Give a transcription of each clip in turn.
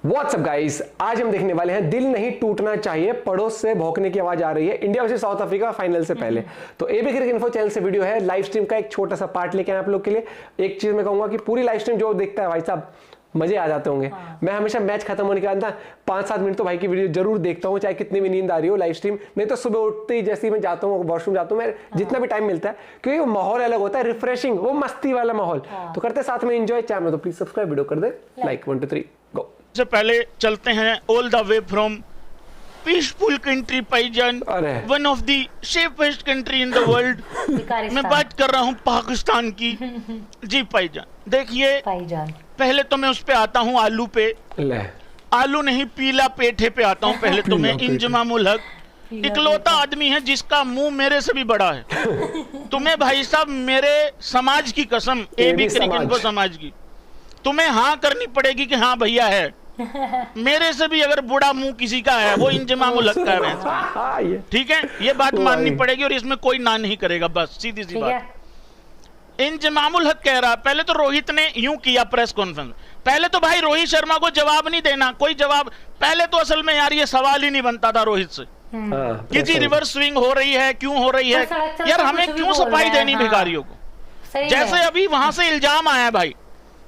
WhatsApp guys, आज हम देखने वाले हैं दिल नहीं टूटना चाहिए, पड़ोस से भौंकने की आवाज आ रही है India versus south Africa final से पहले। तो एबी क्रिकेट इन्फो चैनल से वीडियो है, लाइव स्ट्रीम का एक छोटा सा पार्ट लेके आए आप लोग के लिए। एक चीज मैं कहूंगा कि पूरी लाइव स्ट्रीम जो देखता है भाई साहब मजे आ जाते होंगे। मैं हमेशा मैच खत्म होने के बाद ना 5-7 मिनट तो भाई की वीडियो जरूर देखता हूँ, चाहे कितनी भी नींद आ रही हो। लाइव स्ट्रीम नहीं तो सुबह उठते ही जैसे ही मैं जाता हूँ वॉशरूम जाता हूँ, मैं जितना भी टाइम मिलता है, क्योंकि वो माहौल अलग होता है, रिफ्रेशिंग, वो मस्ती वाला माहौल। तो करते साथ में एंजॉय। चैनल तो प्लीज सब्सक्राइब, वीडियो कर दे लाइक। 1 2 3 गो। से पहले चलते हैं all the way from peaceful country पाईजान, one of the safest country in the world. मैं बात कर रहा हूँ पाकिस्तान की। जी पाईजान, देखिए पहले तो मैं उस पे आता हूँ आलू पे, आलू नहीं पीला पेठे पे आता हूँ। पहले तो मैं इंजमामुल हक इकलौता आदमी है जिसका मुंह मेरे से भी बड़ा है। तुम्हें भाई साहब मेरे समाज की कसम, एबी क्रिकेट समाज की, तुम्हें हाँ करनी पड़ेगी कि हाँ भैया है। मेरे से भी अगर बुरा मुंह किसी का है वो इंजमामुल हक का है, ठीक है? ये बात माननी पड़ेगी और इसमें कोई ना नहीं करेगा, बस सीधी सी बात। इंजमामुल हक कह रहा, पहले तो रोहित ने यूं किया प्रेस कॉन्फ्रेंस। पहले तो भाई रोहित शर्मा को जवाब नहीं देना, कोई जवाब। पहले तो असल में यार ये सवाल ही नहीं बनता था रोहित से कि जी रिवर्स स्विंग हो रही है, क्यों हो रही है यार, हमें क्यों सफाई देनी भिखारियों को। जैसे अभी वहां से इल्जाम आया भाई,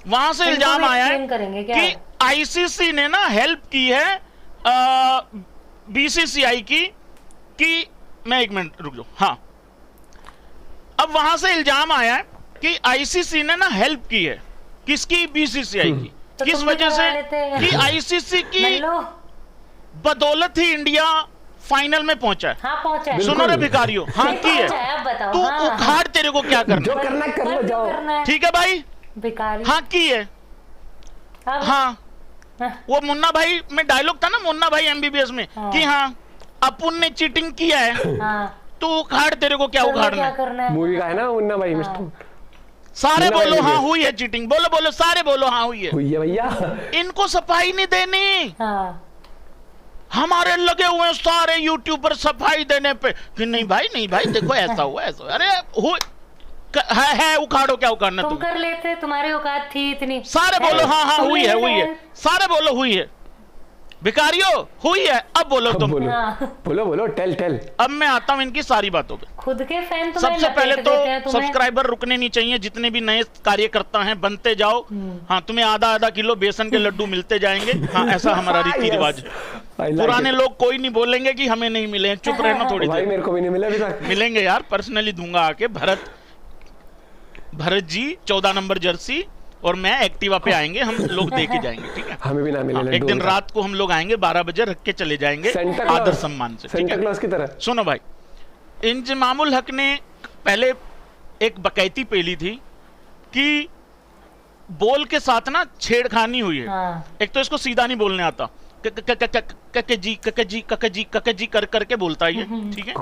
वहां से इल्जाम आया है कि आईसीसी ने ना हेल्प की है बीसीसीआई की, कि मैं एक मिनट रुक जाओ। हाँ, अब वहां से इल्जाम आया है कि आईसीसी ने ना हेल्प की है, किसकी? बीसीसीआई की। तो किस वजह से? कि आईसीसी की बदौलत ही इंडिया फाइनल में पहुंचा है। हाँ, पहुंचा है। सुनो रे भिखारियों, हाँ की है। तू उखाड़, तेरे को क्या करना, जो करना कर लो, जाओ। ठीक है भाई, हाँ की है। हाँ, वो मुन्ना भाई में डायलॉग था ना, मुन्ना भाई एमबीबीएस में, कि हाँ अपुन ने चीटिंग किया है। तू उखाड़, तेरे को क्या उखाड़ना है? मूवी का है ना मुन्ना भाई मिस्टर। सारे बोलो हाँ हुई है चीटिंग, बोलो बोलो, सारे बोलो हाँ हुई है भैया। इनको सफाई नहीं देनी। हमारे लगे हुए हैं सारे यूट्यूबर सफाई देने पे कि नहीं भाई, नहीं भाई, देखो ऐसा हुआ, ऐसा हुआ। अरे है उखाड़ो, क्या उखाड़ना? तुम कर लेते, तुम्हारी औकात थी इतनी। सारे बोलो हाँ हाँ हुई है, हुई है। सारे बोलो हुई है। भिखारियों हुई है, अब बोलो तुम। बोलो बोलो, टेल टेल। अब मैं आता हूँ इनकी सारी बातों पे। खुद के फैन सबसे पहले तो सब्सक्राइबर रुकने नहीं चाहिए, जितने भी नए कार्यकर्ता हैं बनते जाओ। हाँ, तुम्हें आधा किलो बेसन के लड्डू मिलते जाएंगे। हाँ, ऐसा हमारा रीति रिवाज है। पुराने लोग कोई नहीं बोलेंगे कि हमें नहीं मिले, चुप रहना थोड़ी देर। मेरे को भी नहीं मिले अभी तक। मिलेंगे यार, पर्सनली दूंगा आके। भरत जी 14 नंबर जर्सी और मैं एक्टिवा पे आएंगे, हम लोग दे के जाएंगे, ठीक है? हमें भी ना मिले। एक दिन रात को हम लोग आएंगे 12 बजे, रख के चले जाएंगे आदर सम्मान से, ठीक है? की तरह। सुनो भाई, इंजमामुल हक ने पहले एक बकैती पेली थी कि बोल के साथ ना छेड़खानी हुई है। एक तो इसको सीधा नहीं बोलने आता, जी कर करके बोलता है ये, ठीक है?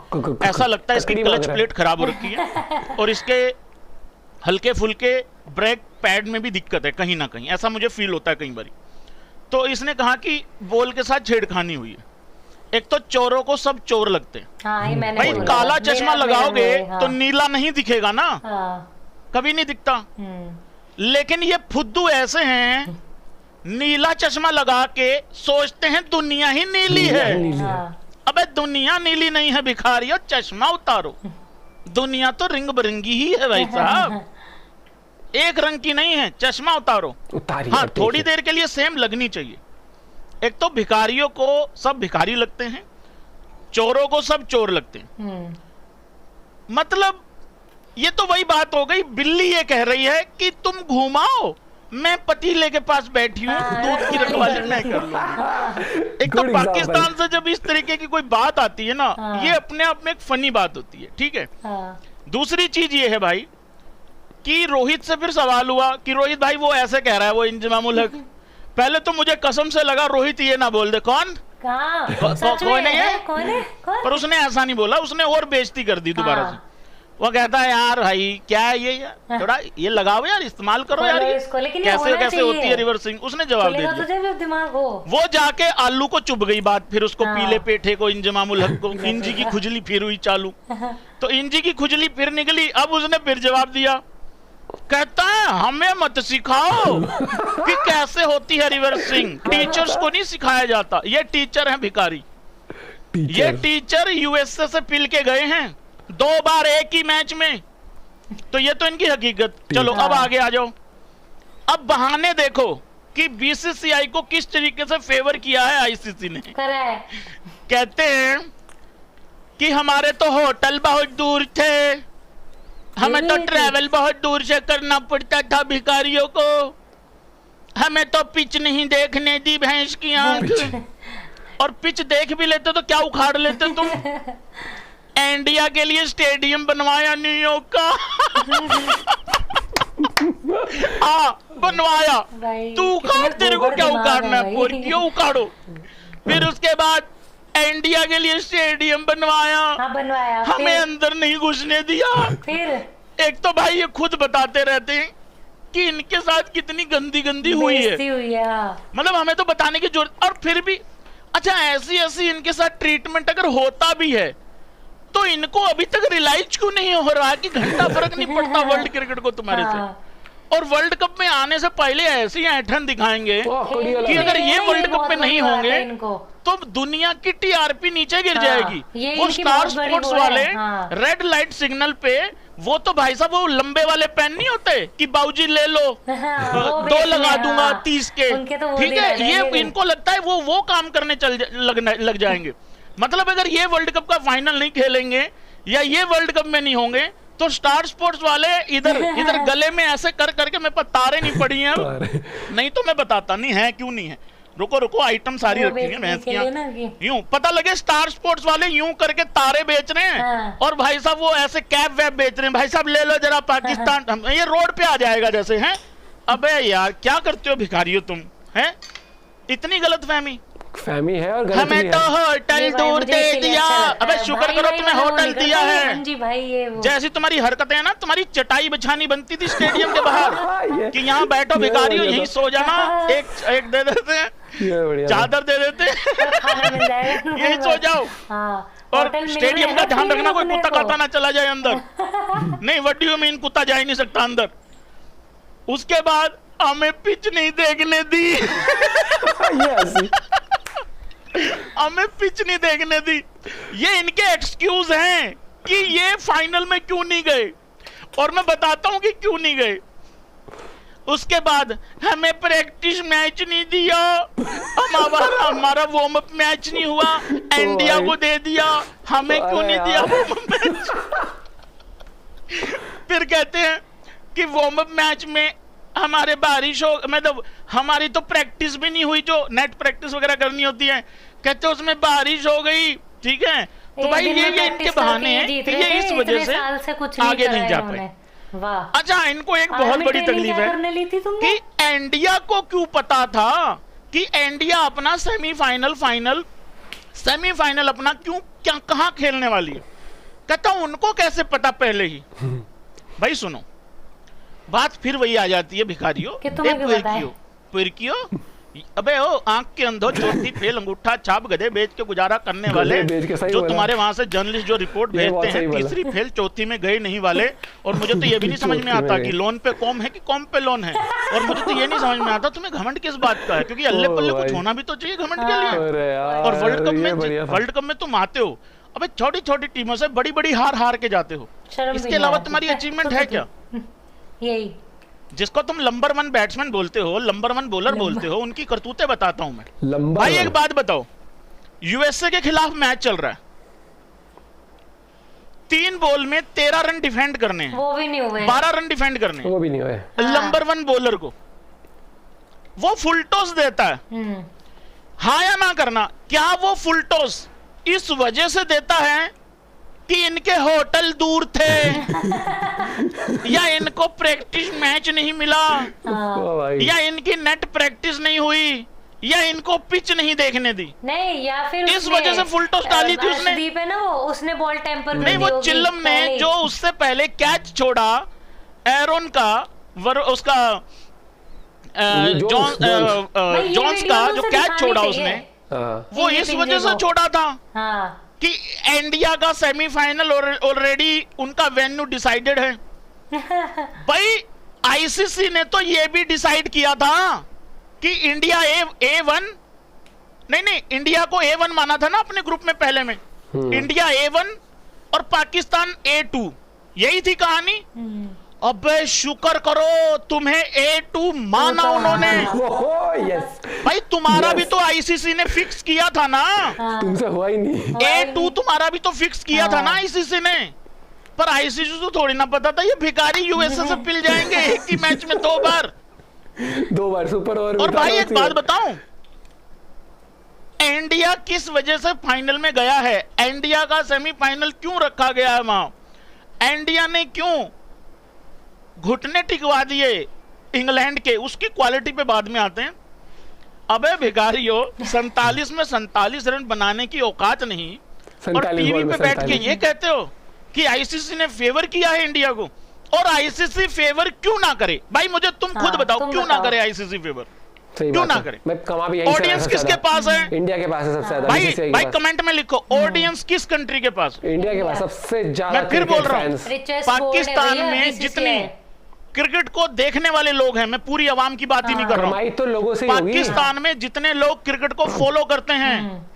ऐसा लगता है इसकी क्लच प्लेट खराब हो रखी है और इसके हल्के फुल्के ब्रेक पैड में भी दिक्कत है कहीं ना कहीं, ऐसा मुझे फील होता है कई बार। तो इसने कहा कि बोल के साथ छेड़खानी हुई है। एक तो चोरों को सब चोर लगते हैं। भाई काला चश्मा लगाओगे तो नीला नहीं दिखेगा ना, कभी नहीं दिखता। लेकिन ये फुद्दू ऐसे हैं, नीला चश्मा लगा के सोचते हैं दुनिया ही नीली है। अबे दुनिया नीली नहीं है भिखारियों, चश्मा उतारो। दुनिया तो रिंग बिरंगी ही है भाई साहब, एक रंग की नहीं है। चश्मा उतारो। हाँ, थोड़ी देर के लिए सेम लगनी चाहिए। एक तो भिखारियों को सब भिखारी लगते हैं, चोरों को सब चोर लगते हैं। मतलब ये तो वही बात हो गई, बिल्ली ये कह रही है कि तुम घुमाओ, मैं पतीले के पास बैठी हूँ, दूध की रखवाली मैं कर लूंगी। एक तो पाकिस्तान से जब इस तरीके की कोई बात आती है ना, ये अपने आप में एक फनी बात होती है, ठीक है? दूसरी चीज ये है भाई कि रोहित से फिर सवाल हुआ कि रोहित भाई वो ऐसे कह रहा है, वो इंजमामुल हक। पहले तो मुझे कसम से लगा रोहित ये ना बोल दे कौन कोई नहीं है, पर उसने ऐसा नहीं बोला, उसने और बेइज्जती कर दी दोबारा से। वो कहता है यार भाई क्या है ये यार, थोड़ा ये लगाओ यार, इस्तेमाल करो यार, कैसे कैसे होती है रिवर्सिंग। उसने जवाब दे दिया। वो जाके आलू को चुभ गई बात, फिर उसको पीले पेठे को, इंजमामुल हक को इंजी की खुजली फिर हुई चालू। तो इंजी की खुजली फिर निकली। अब उसने फिर जवाब दिया कहता है हमें मत सिखाओ कि कैसे होती है रिवर्सिंग, टीचर्स को नहीं सिखाया जाता। ये टीचर हैं भिखारी, ये टीचर यूएसए से पिल के गए हैं 2 बार एक ही मैच में। तो ये तो इनकी हकीकत। चलो अब आगे आ जाओ। अब बहाने देखो कि बीसीसीआई को किस तरीके से फेवर किया है आईसीसी ने। करा है। कहते हैं कि हमारे तो होटल बहुत दूर थे, हमें तो ट्रैवल बहुत दूर से करना पड़ता था भिखारियों को, हमें तो पिच नहीं देखने दी भैंस की आंख। और पिच देख भी लेते तो क्या उखाड़ लेते तुम। इंडिया के लिए स्टेडियम बनवाया न्यूयॉर्क का। बनवाया, तू उखाड़, तेरे को क्या उखाड़ना है, क्यों उखाड़ो। फिर उसके बाद इंडिया के लिए स्टेडियम बनवाया, हाँ, बनवाया, हमें अंदर नहीं घुसने दिया। फिर एक तो भाई ये खुद बताते रहते हैं कि इनके साथ कितनी गंदी गंदी हुई है, हाँ। मतलब हमें तो बताने की जरूरत। और फिर भी अच्छा, ऐसी इनके साथ ट्रीटमेंट अगर होता भी है तो इनको अभी तक रियलाइज क्यों नहीं हो रहा कि घंटा फर्क नहीं पड़ता वर्ल्ड क्रिकेट को तुम्हारे से। और वर्ल्ड कप में आने से पहले ऐसी ऐठन दिखाएंगे कि अगर ये वर्ल्ड कप में नहीं होंगे तो दुनिया की टीआरपी नीचे गिर जाएगी। वो स्टार स्पोर्ट्स वाले रेड लाइट सिग्नल पे, वो तो भाई साहब वो लंबे वाले पेन नहीं होते कि बाबूजी ले लो, 2 लगा दूंगा 30 के, ठीक है। ये इनको लगता है वो काम करने लग जाएंगे। मतलब अगर ये वर्ल्ड कप का फाइनल नहीं खेलेंगे या ये वर्ल्ड कप में नहीं होंगे तो स्टार स्पोर्ट्स वाले इधर गले में ऐसे कर करके मेरे पास तारे नहीं पड़ी हैं, नहीं तो मैं बताता नहीं है क्यों नहीं है। रुको आइटम सारी रखी है भैंस की, यूं पता लगे स्टार स्पोर्ट्स वाले यूं करके तारे बेच रहे हैं। हाँ। और भाई साहब वो ऐसे कैप वैप बेच रहे हैं, भाई साहब ले लो जरा पाकिस्तान, ये रोड पे आ जाएगा जैसे हैं। अबे यार क्या करते हो भिखारियों तुम, हैं इतनी गलतफहमी है और हमें तो होटल दूर दे दिया। अबे शुक्र करो तुम्हें होटल दिया है। जी भाई, ये वो जैसी तुम्हारी हरकतें हैं ना, तुम्हारी चटाई बिछानी बनती थी स्टेडियम के बाहर कि यहाँ बैठो भिखारियों, यहीं सो जाना, एक दे देते हैं, चादर दे देते हैं, यहीं सो जाओ। और स्टेडियम का ध्यान रखना कोई कुत्ता काटा ना चला जाए अंदर। नहीं, व्हाट डू यू मीन, कुत्ता जा ही नहीं सकता अंदर। उसके बाद हमें पिच नहीं देखने दी। हमें पिच नहीं देखने दी। ये इनके एक्सक्यूज हैं कि ये फाइनल में क्यों नहीं गए, और मैं बताता हूं कि क्यों नहीं गए। उसके बाद हमें प्रैक्टिस मैच नहीं दिया, हमारा वार्म अप मैच नहीं हुआ, इंडिया को दे दिया, हमें क्यों नहीं दिया वार्म अप मैच। फिर कहते हैं कि वार्म अप मैच में हमारे बारिश हो, मतलब हमारी तो प्रैक्टिस भी नहीं हुई, जो नेट प्रैक्टिस वगैरह करनी होती है, कहते हैं उसमें बारिश हो गई, ठीक है। तो भाई ये इनके बहाने हैं कि ये इस वजह से आगे नहीं जा पाए। अच्छा, इनको एक बहुत बड़ी तकलीफ है कि इंडिया को क्यों पता था कि इंडिया अपना सेमीफाइनल अपना क्या कहां खेलने वाली है। कहता हूं उनको कैसे पता पहले ही। भाई सुनो, बात फिर वही आ जाती है भिखारियों, पिरकियो, अबे ओ आंख के अंधो, चौथी फेल, अंगूठा छाप, गधे बेच के गुजारा करने वाले, जो तुम्हारे वहां से जर्नलिस्ट जो रिपोर्ट भेजते हैं, तीसरी फेल चौथी में गए नहीं वाले। और मुझे तो ये भी नहीं समझ में आता कि लोन पे कॉम है कि कॉम पे लोन है। और मुझे तो ये नहीं समझ में आता तुम्हें घमंड किस बात का है, क्योंकि अल्ले पल्ले कुछ होना भी तो चाहिए घमंड के लिए। और वर्ल्ड कप में तुम आते हो, अबे छोटी छोटी टीमों से बड़ी बड़ी हार के जाते हो, इसके अलावा तुम्हारी अचीवमेंट है क्या? यही जिसको तुम नंबर 1 बैट्समैन बोलते हो, नंबर 1 बॉलर बोलते हो, उनकी करतूतें बताता हूं मैं। भाई एक बात बताओ, यूएसए के खिलाफ मैच चल रहा है, 3 बॉल में 13 रन डिफेंड करने हैं, वो भी नहीं हुए, 12 रन डिफेंड करने हैं, वो भी नहीं हुए। नंबर 1 बॉलर को वो फुल टॉस देता है, हाँ या ना करना। क्या वो फुल टॉस इस वजह से देता है कि इनके होटल दूर थे या इनको प्रैक्टिस मैच नहीं मिला, या इनकी नेट प्रैक्टिस नहीं हुई, या इनको पिच नहीं देखने दी? नहीं, या फिर इस वजह से फुल टॉस डाली थी उसने। है ना, उसने बॉल टेम्पर नहीं, वो चिल्लम ने जो उससे पहले कैच छोड़ा एरोन का, उसका जॉन्स का जो कैच छोड़ा उसने, वो इस वजह से छोड़ा था कि इंडिया का सेमीफाइनल ऑलरेडी उनका वेन्यू डिसाइडेड है। भाई आईसीसी ने तो ये भी डिसाइड किया था कि इंडिया A1 नहीं, इंडिया को A1 माना था ना अपने ग्रुप में पहले में। इंडिया A1 और पाकिस्तान A2, यही थी कहानी। अबे शुक्र करो तुम्हें A2 माना उन्होंने। यस भाई तुम्हारा भी तो आईसीसी ने फिक्स किया था ना, तुमसे हुआ ही नहीं। A2 तुम्हारा भी तो फिक्स किया था ना आईसीसी ने। पर आईसीसी को थोड़ी ना पता था ये भिखारी यूएसए से पिल जाएंगे एक ही मैच में 2 बार। 2 बार सुपर ओवर। और भाई एक बात बताऊं, इंडिया किस वजह से फाइनल में गया है, इंडिया का सेमीफाइनल क्यों रखा गया है वहां, इंडिया ने क्यों घुटने टिकवा दिए इंग्लैंड के, उसकी क्वालिटी पे बाद में आते हैं। अबे भिखारियों, 47 में 47 रन बनाने की औकात नहीं, और टीवी पे बैठ के ये कहते हो कि आईसीसी ने फेवर किया है इंडिया को। और आईसीसी फेवर क्यों ना करे भाई, मुझे तुम खुद बताओ क्यों ना करे आईसीसी फेवर, क्यों ना करे? मैं कमा भी यही ऑडियंस किसके पास है? इंडिया के पास है सबसे ज्यादा। भाई कमेंट में लिखो ऑडियंस किस कंट्री के पास? इंडिया के पास सबसे ज्यादा। मैं फिर बोल रहा हूँ, पाकिस्तान में भैया, जितनी क्रिकेट को देखने वाले लोग हैं, मैं पूरी आवाम की बात ही नहीं कर रहा हूँ, तो लोगों से होगी। पाकिस्तान में जितने लोग क्रिकेट को फॉलो करते हैं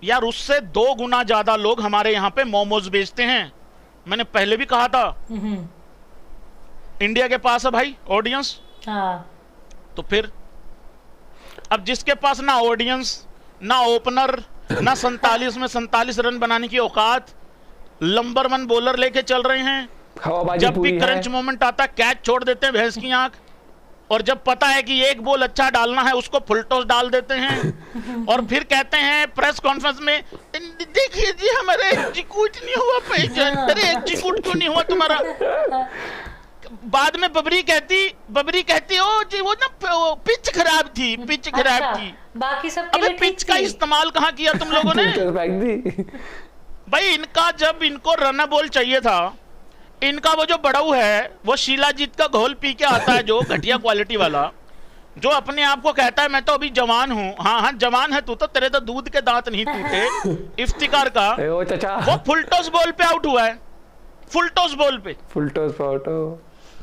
यार, उससे 2 गुना ज्यादा लोग हमारे यहाँ पे मोमोज बेचते हैं। मैंने पहले भी कहा था इंडिया के पास है भाई ऑडियंस। तो फिर अब जिसके पास ना ऑडियंस, ना ओपनर, ना 47 में 47 रन बनाने की औकात, नंबर 1 बॉलर लेके चल रहे हैं, जब भी क्रंच मोमेंट आता कैच छोड़ देते हैं भैंस की आंख, और जब पता है कि एक बॉल अच्छा डालना है उसको फुल टॉस डाल देते हैं, और फिर कहते हैं प्रेस कॉन्फ्रेंस में, देखिए जी हमारा एग्जीक्यूट नहीं हुआ, पहचान अरे एग्जीक्यूट क्यों नहीं हुआ तुम्हारा? बाद में बबरी कहती ओ जी वो ना पिच खराब थी, पिच खराब थी। बाकी सब अबे पिच का इस्तेमाल कहाँ किया तुम लोगों ने? भाई इनका जब इनको रन बॉल चाहिए था, इनका वो जो बड़ऊ है वो शीलाजीत का घोल पी के आता है, जो घटिया क्वालिटी वाला, जो अपने आप को कहता है मैं तो अभी जवान हूँ। हाँ जवान है तू तो, तेरे तो दूध के दांत नहीं टूटे। इफ्तिकार का वो फुल टॉस बॉल पे आउट हुआ है, फुल टॉस बॉल पे, फुल टॉस पे आउट।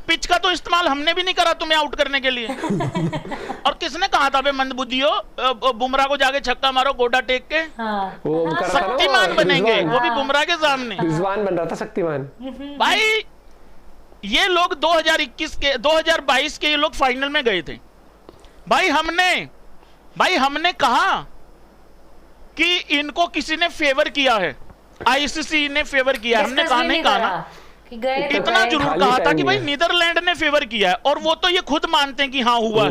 पिच का तो इस्तेमाल हमने भी नहीं करा तुम्हें आउट करने के लिए। और किसने कहा था बे मंदबुद्धियों, बुमराह को जाके छक्का मारो गोडा टेक के, वो शक्तिमान बनेंगे, वो भी बुमराह के सामने रिजवान बन रहा था शक्तिमान। भाई ये लोग 2022 के ये लोग फाइनल में गए थे। भाई हमने कहा कि इनको किसी ने फेवर किया है, आईसीसी ने फेवर किया, हमने कहा नहीं कहा ना, इतना जरूर कहा था कि भाई नीदरलैंड ने फेवर किया है, और वो तो ये खुद मानते हैं कि हाँ हुआ है।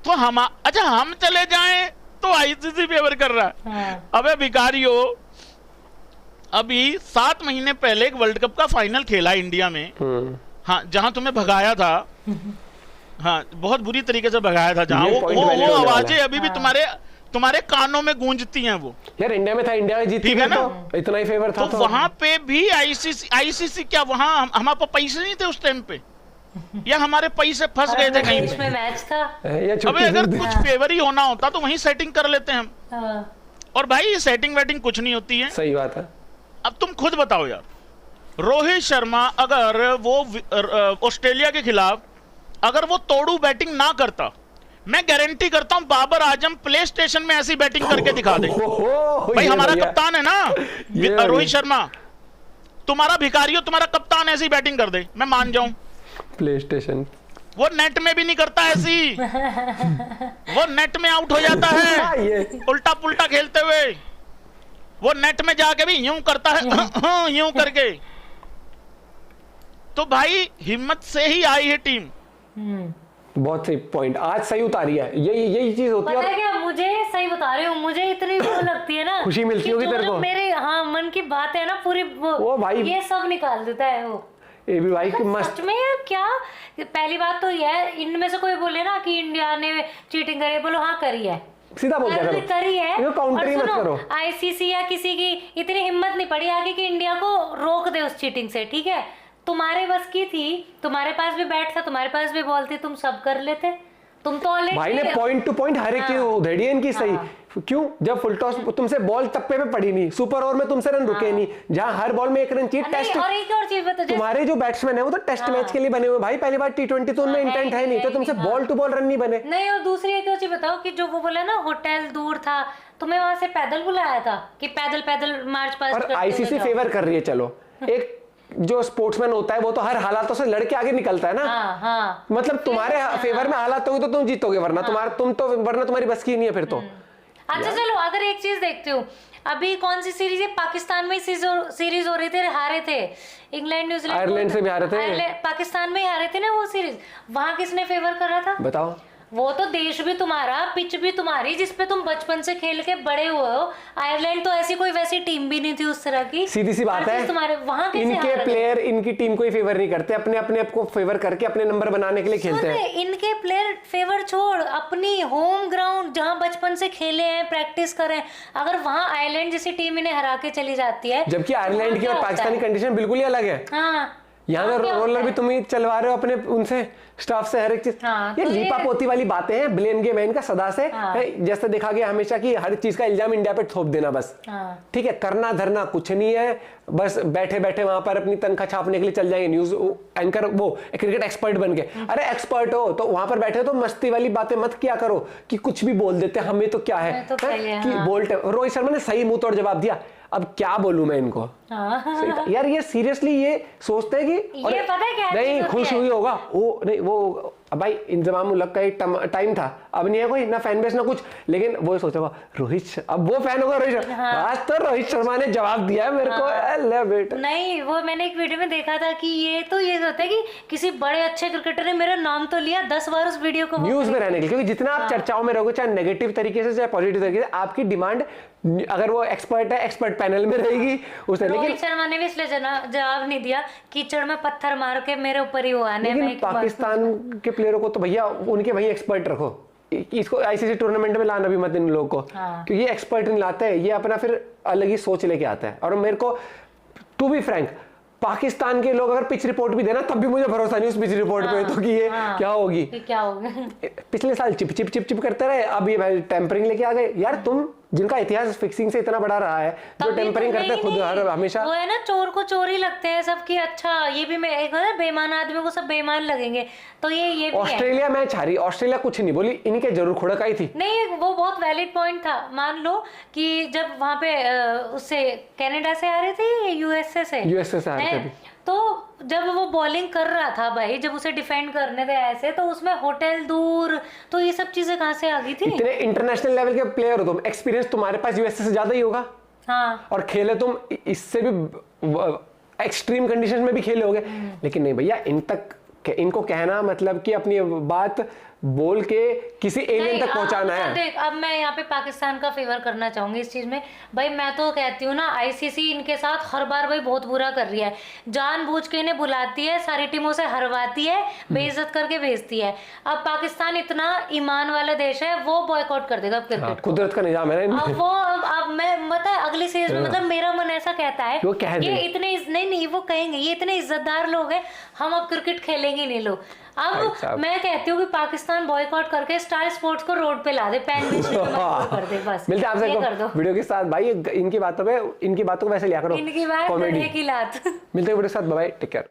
तो अच्छा हम चले जाएं तो आईसीसी फेवर कर रहा है। अबे भिखारियों, अभी 7 महीने पहले एक वर्ल्ड कप का फाइनल खेला इंडिया में, हाँ जहां तुम्हें भगाया था, हाँ बहुत बुरी तरीके से भगाया था, जहां वो आवाजें अभी भी तुम्हारे कानों में गूंजती हैं। वो यार इंडिया में था, इंडिया जीती है ना, तो इतना ही फेवर था। तो वहां पे भी आईसीसी क्या वहां हमारे पास पैसे नहीं थे उस टाइम पे, या हमारे पैसे फंस गए थे कहीं पे? मैच था। अबे अगर कुछ फेवर ही होना होता तो वहीं सेटिंग कर लेते हैं हम। और भाई ये सेटिंग वेटिंग कुछ नहीं होती है। सही बात है। अब तुम खुद बताओ यार, रोहित शर्मा अगर वो ऑस्ट्रेलिया के खिलाफ अगर वो तोड़ू बैटिंग ना करता, मैं गारंटी करता हूं बाबर आजम प्ले स्टेशन में ऐसी बैटिंग करके दिखा दे। भाई हमारा कप्तान है ना रोहित शर्मा, तुम्हारा भिखारियों तुम्हारा कप्तान ऐसी बैटिंग कर दे, मैं मान जाऊं। प्ले स्टेशन वो नेट में भी नहीं करता ऐसी, वो नेट में आउट हो जाता है उल्टा पुल्टा खेलते हुए, वो नेट में जाके भी यूं करता है यूं करके। तो भाई हिम्मत से ही आई है टीम। बहुत सही पॉइंट, आज सही उतारी है, यही चीज होती है। पता है क्या, मुझे सही बता रही हूँ, मुझे इतनी वो लगती है ना, खुशी मिलती होगी तेरे को। मेरे मन की बात है ना पूरी, वो भाई ये सब निकाल देता है वो। ये भी भाई कि मस्त सच में यार, क्या पहली बात तो ये है, इनमें से कोई बोले ना कि इंडिया ने चीटिंग करी है, बोलो हाँ करी है, सीधा बोल करो करी है। काउंटर ही मत करो। आईसीसी या किसी की इतनी हिम्मत नहीं पड़ी आगे कि इंडिया को रोक दे उस चीटिंग से। ठीक है, तुम्हारे बस की थी, तुम्हारे पास भी बैट था, तुम्हारे पास भी बॉल थी, तुम सब कर लेते, तुम तो ऑलरेडी भाई ने पॉइंट टू पॉइंट हर एक चीज उधेड़ी है इनकी सही। क्यों? जब फुल टॉस तुमसे बॉल तप्पे पे पड़ी नहीं, सुपर ओवर में तुमसे रन रुके नहीं, जहां हर बॉल में 1 रन चाहिए। टेस्ट और एक और चीज बता, तुम्हारे जो बैट्समैन है वो तो टेस्ट मैच के लिए बने हुए भाई, पहली बार T20 तो उनमें इंटेंट है नहीं, तो तुमसे बॉल टू बॉल रन नहीं बने। नहीं, और दूसरी एक और चीज बताओ कि जो वो बोला ना होटल दूर था, तुम्हें वहां से पैदल बुलाया था कि पैदल पैदल मार्च पास्ट और आईसीसी फेवर कर रही है। चलो, एक जो स्पोर्ट्समैन होता है वो तो हर हालातों से लड़के आगे निकलता है ना। मतलब तुम्हारे फेवर में हालात होंगे तो तुम जीतोगे, वरना तुम्हारी बस की नहीं है फिर तो। अच्छा चलो, अगर एक चीज देखते हो, अभी कौन सी सीरीज है, पाकिस्तान में सीरीज हो रही थी, हारे थे इंग्लैंड न्यूजीलैंड, आयरलैंड से भी हारे थे, पाकिस्तान में ही हारे थे ना वो सीरीज। वहां किसने फेवर कर रहा था बताओ? वो तो देश भी तुम्हारा, पिच भी तुम्हारी, जिसपे तुम बचपन से खेल के बड़े हुए हो। आयरलैंड तो ऐसी कोई वैसी टीम भी नहीं थी उस तरह की। सीधी सी बात है, तुम्हारे वहां इनके प्लेयर इनकी टीम को ही फेवर नहीं करते, अपने अपने आप को फेवर करके अपने नंबर बनाने के लिए खेलते हैं। इनके प्लेयर फेवर छोड़, अपनी होम ग्राउंड जहां बचपन से खेले हैं, प्रैक्टिस करें, अगर वहां आयरलैंड जैसी टीम इन्हें हरा के चली जाती है, जबकि आयरलैंड की और पाकिस्तानी कंडीशन बिल्कुल ही अलग है। यहाँ तो रोलर भी तुम ही चलवा रहे हो अपने उनसे स्टाफ से हर एक चीज। ये लीपा पोती वाली बातें हैं, ब्लेम गेम है इनका सदा से। जैसे देखा गया हमेशा कि हर चीज का इल्जाम इंडिया पे थोप देना बस। ठीक है, करना धरना कुछ नहीं है, बस बैठे बैठे वहां पर अपनी तनख्वाह छापने के लिए चल जाएंगे न्यूज एंकर, वो क्रिकेट एक्सपर्ट बन के। अरे एक्सपर्ट हो तो वहां पर बैठे हो तो मस्ती वाली बातें मत किया करो कि कुछ भी बोल देते हमें तो क्या है, कि बोल्ट। रोहित शर्मा ने सही मुंह तोड़ जवाब दिया, अब क्या बोलूं मैं इनको। यार ये सीरियसली ये सोचते हैं कि ये पता है क्या नहीं खुश हुई होगा वो, नहीं वो भाई इंतजाम उलग का एक टाइम था, अब नहीं है कोई ना फैन बेस ना कुछ, लेकिन वो सोचा होगा रोहित, अब वो फैन होगा रोहित शर्मा। आज तो रोहित शर्मा ने जवाब दिया है मेरे को। ले बेटा, नहीं वो मैंने एक वीडियो में देखा था कि ये तो ये होता है कि किसी बड़े अच्छे क्रिकेटर ने मेरा नाम तो लिया 10 बार उस वीडियो को न्यूज में रहने के लिए, क्योंकि जितना आप चर्चाओं में रहोगे, चाहे नेगेटिव तरीके से चाहे पॉजिटिव तरीके से, आपकी डिमांड अगर वो एक्सपर्ट है एक्सपर्ट पैनल में रहेगी उसने। रोहित शर्मा ने भी इसलिए जवाब नहीं दिया, कीचड़ में पत्थर मार के मेरे ऊपर ही वो आने। लेकिन पाकिस्तान के प्लेयरों को तो भैया उनके वही एक्सपर्ट रखो, इसको आईसीसी टूर्नामेंट में लाना भी मत इन लोगों को, क्योंकि ये एक्सपर्ट नहीं लाते हैं, ये अपना फिर अलग ही सोच लेके आता है। और मेरे को टू बी फ्रैंक, पाकिस्तान के लोग अगर पिच रिपोर्ट भी देना तब भी मुझे भरोसा नहीं उस पिच रिपोर्ट पे तो कि ये क्या होगी। पिछले साल चिप चिप चिप चिप करते रहे, अब ये भाई टेम्परिंग लेके आ गए। यार तुम जिनका इतिहास फिक्सिंग से इतना बड़ा रहा है, जो टेम्परिंग करते हैं खुद हर हमेशा, वो है ना चोर को चोर ही लगते हैं सब की। अच्छा ये भी मैं एक बेईमान आदमी को सब बेईमान लगेंगे, तो ये भी ऑस्ट्रेलिया मैच हारी, ऑस्ट्रेलिया कुछ नहीं बोली, इनके जरूर खुड़क आई थी। नहीं वो बहुत वैलिड पॉइंट था। मान लो कि जब वहां पे उससे कनाडा से आ रहे थे, यूएसए से आ रहे थे, तो जब वो बॉलिंग कर रहा था भाई, जब उसे डिफेंड करने थे ऐसे, तो उसमें होटल दूर, तो ये सब चीजें कहाँ से आ गई थी? इतने इंटरनेशनल लेवल के प्लेयर हो तुम, एक्सपीरियंस तुम्हारे पास यूएसए से ज्यादा ही होगा। और खेले तुम इससे भी एक्सट्रीम कंडीशन में भी खेले होगे। लेकिन नहीं भैया, इनको कहना मतलब कि अपनी बात बोल के किसी एलियन तक पहुंचाना है। देख, अब मैं यहाँ पे पाकिस्तान का फेवर करना चाहूंगी इस चीज में। भाई मैं तो कहती हूँ ना, आईसीसी इनके साथ हर बार भाई बहुत बुरा कर रही है, जानबूझ के इन्हें बुलाती है, सारी टीमों से हरवाती है, बेइज्जत करके भेजती है। अब पाकिस्तान इतना ईमान वाला देश है, वो बॉयकॉट कर देगा क्रिकेट। कुदरत का निजाम है ना। अब वो अब मैं पता है अगली सीरीज में, मतलब मेरा मन ऐसा कहता है ये इतने नहीं वो कहेंगे ये इतने इज्जतदार लोग हैं, हम अब क्रिकेट खेलेंगे नहीं लोग। अब मैं कहती हूँ कि पाकिस्तान बॉयकॉट करके स्टार स्पोर्ट्स को रोड पे ला दे, पैन कर दे बस। मिलते हैं आपसे वीडियो के साथ भाई, इनकी बातों को वैसे लिया करो, इनकी बात कॉमेडी की लात। मिलते हैं वीडियो के साथ, बाय बाय, टेक केयर।